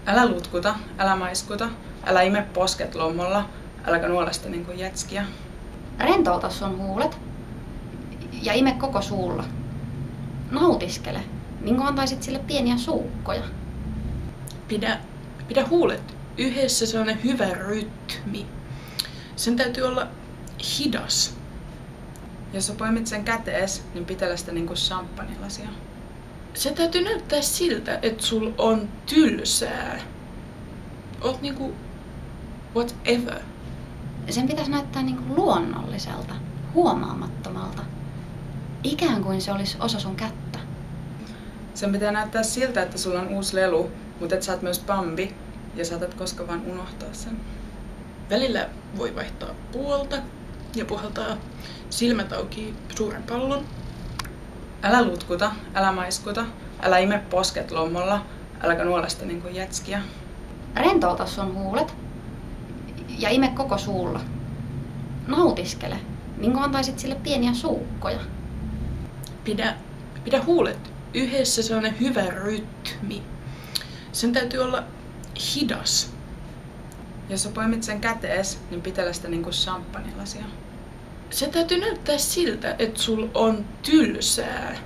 Älä lutkuta, älä maiskuta, älä ime posket lommolla, äläkä nuolesta niin kuin jetskiä. Rentouta sun huulet ja ime koko suulla. Nautiskele, niin kuin antaisit sille pieniä suukkoja. Pidä huulet yhdessä, sellainen hyvä rytmi. Sen täytyy olla hidas. Jos sä poimit sen kätees, niin pitele sitä niin kuin champagnelasia. Se täytyy näyttää siltä, että sul on tylsää. Oot niinku whatever. Sen pitäisi näyttää niin kuin luonnolliselta, huomaamattomalta. Ikään kuin se olisi osa sun kättä. Sen pitää näyttää siltä, että sulla on uusi lelu, mutta et sä oot myös Bambi ja saatat koska vaan unohtaa sen. Välillä voi vaihtaa puolta ja puhaltaa silmät auki suuren pallon. Älä lutkuta, älä maiskuta, älä ime posket lommolla, äläkä nuolesta niin kuin jetskiä. Rentouta sun huulet ja ime koko suulla. Nautiskele, niin kuin antaisit sille pieniä suukkoja. Pidä huulet yhdessä, sellainen hyvä rytmi. Sen täytyy olla hidas. Jos sä poimit sen kätees, niin pitele sitä niin kuin champagnelasia. Se täytyy näyttää siltä, että sul on tylsää.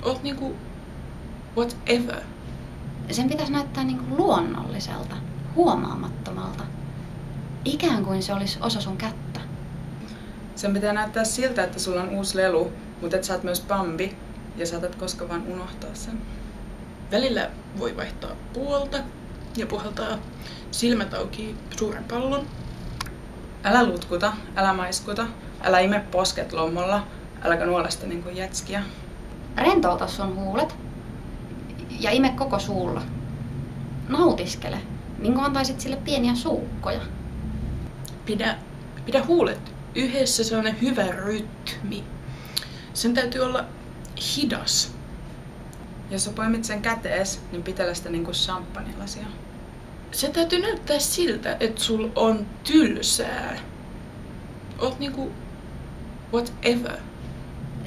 Oot niinku whatever. Sen pitäisi näyttää niin kuin luonnolliselta, huomaamattomalta. Ikään kuin se olisi osa sun kättä. Sen pitää näyttää siltä, että sulla on uusi lelu, mutta et sä oot myös Bambi ja saatat koska vaan unohtaa sen. Välillä voi vaihtaa puolta ja puhaltaa silmät auki suuren pallon. Älä lutkuta, älä maiskuta, älä ime posket lommolla, äläkä nuolesta niin kuin jetskiä. Rentouta sun huulet ja ime koko suulla. Nautiskele, niin kuin antaisit sille pieniä suukkoja. Pidä huulet yhdessä, sellainen hyvä rytmi. Sen täytyy olla hidas. Jos sä poimit sen kätees, niin pitele sitä niin kuin champagnelasia. Se täytyy näyttää siltä, että sul on tylsää. Oot niinku whatever.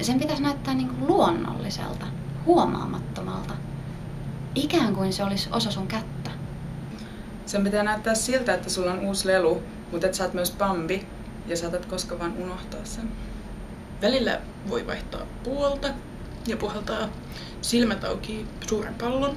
Sen pitäisi näyttää niin kuin luonnolliselta, huomaamattomalta. Ikään kuin se olisi osa sun kättä. Sen pitää näyttää siltä, että sulla on uusi lelu, mutta et sä oot myös Bambi ja saatat koska vaan unohtaa sen. Välillä voi vaihtaa puolta ja puhaltaa silmät auki suuren pallon.